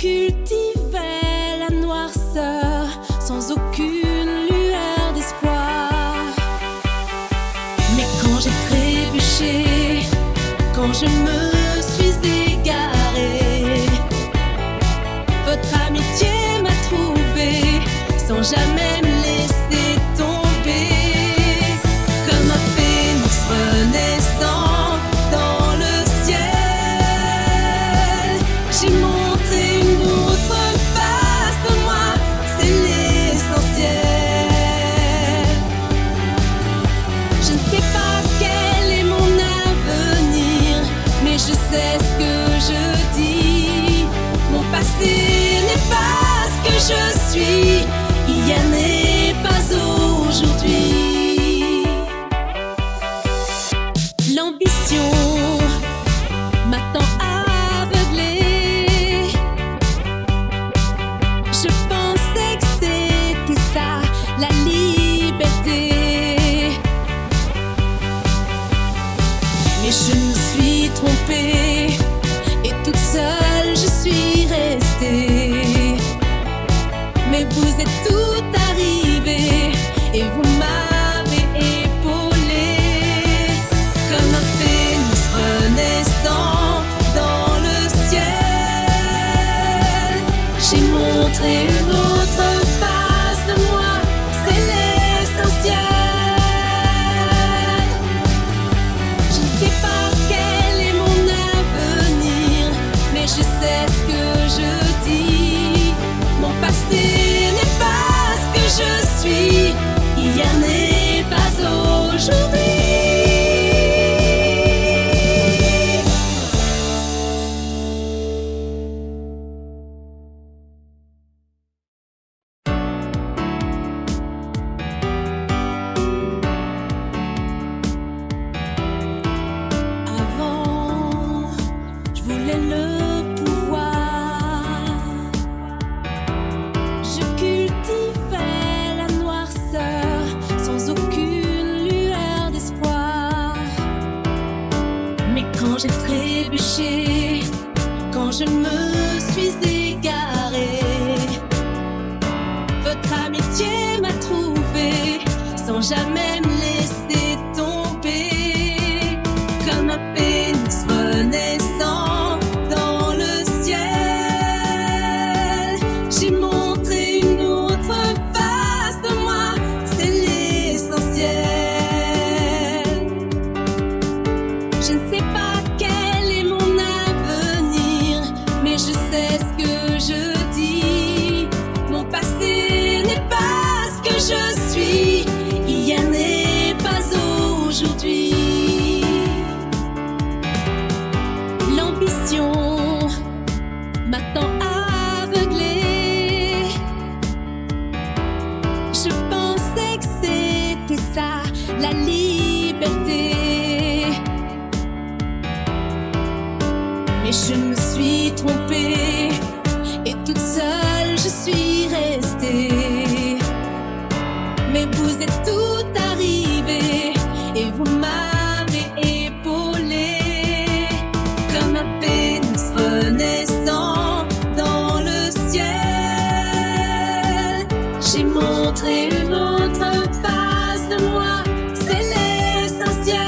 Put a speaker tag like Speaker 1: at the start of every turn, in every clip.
Speaker 1: cultivais la noirceur sans aucune lueur d'espoir. Mais quand j'ai trébuché, quand je me suis égarée, votre amitié m'a trouvé sans jamais me laisser tomber. Comme un phénix renaissant dans le ciel, j'ai montré une autre face de moi, c'est l'essentiel. Je ne sais pas quel est mon avenir, mais je sais ce que je dis. Mon passé n'est pas ce que je suis, hier n'est pas aujourd'hui. L'ambition m'a tant aveuglé. Je pensais que c'était ça, la liberté. Mais je me suis trompée et toute seule je suis restée. Mais vous êtes tout arrivé et vous m'avez épaulé. Comme un phénix renaissant dans le ciel, j'ai montré une autre face de moi, c'est l'essentiel. Je ne sais pas quel est mon avenir, mais je sais ce que je dis. Mon passé n'est pas ce que je suis, hier n'est pas aujourd'hui. Avant, je voulais le pouvoir. Je cultivais la noirceur sans aucune lueur d'espoir. Mais quand j'ai trébuché, quand je me suis égarée, votre amitié m'a trouvé sans jamais me laisser tomber. Comme un phénix renaissant dans le ciel, j'ai montré une autre face de moi, c'est l'essentiel. Je ne sais pas quel est mon avenir, mais je sais ce que je dis. Mon passé n'est pas ce que je suis, hier n'est pas aujourd'hui. L'ambition m'a tant aveuglé. Je pensais que c'était ça, la liberté. Mais je me suis trompée et toute seule je suis restée. Mais vous êtes tout arrivé et vous m'avez épaulé. Comme un phénix renaissant dans le ciel, j'ai montré une autre face de moi, c'est l'essentiel.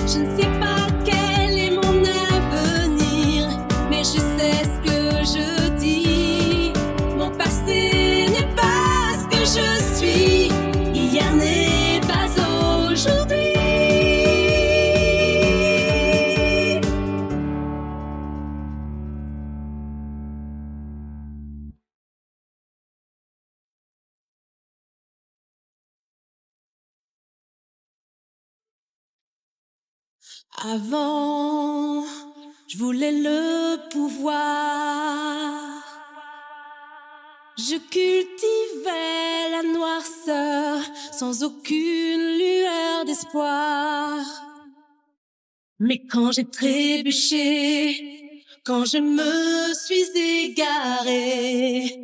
Speaker 1: Je ne sais pas quel est mon avenir, mais je sais ce que je dis. Mon passé n'est pas ce que je suis, hier n'est pas aujourd'hui. Avant, je voulais le pouvoir. Je cultivais la noirceur sans aucune lueur d'espoir. Mais quand j'ai trébuché, quand je me suis égarée,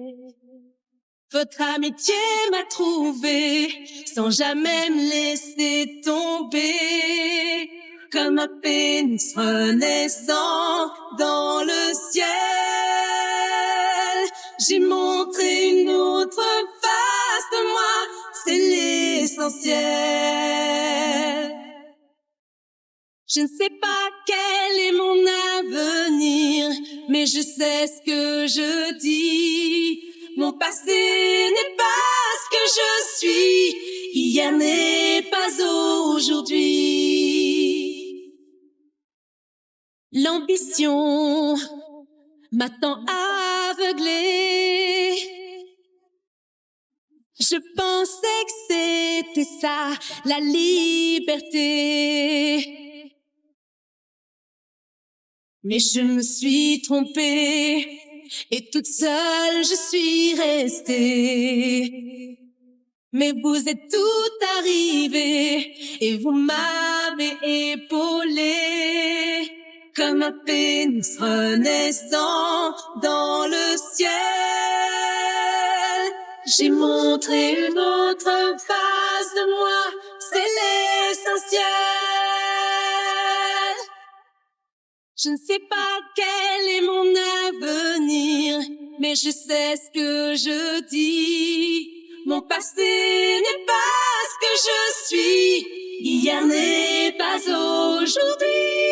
Speaker 1: votre amitié m'a trouvé sans jamais me laisser tomber. comme un phénix renaissant dans le ciel. J'ai montré une autre face de moi, c'est l'essentiel. Je ne sais pas quel est mon avenir, mais je sais ce que je dis. Mon passé n'est pas ce que je suis, hier n'est pas aujourd'hui. L'ambition m'a tant aveuglée. Je pensais que c'était ça, la liberté. Mais je me suis trompée et toute seule je suis restée. Mais vous êtes tout arrivé et vous m'avez épaulée comme un phénix renaissant dans le ciel. J'ai montré une autre face de moi, c'est l'essentiel. Je ne sais pas quel est mon avenir, mais je sais ce que je dis. Mon passé n'est pas ce que je suis, hier n'est pas aujourd'hui.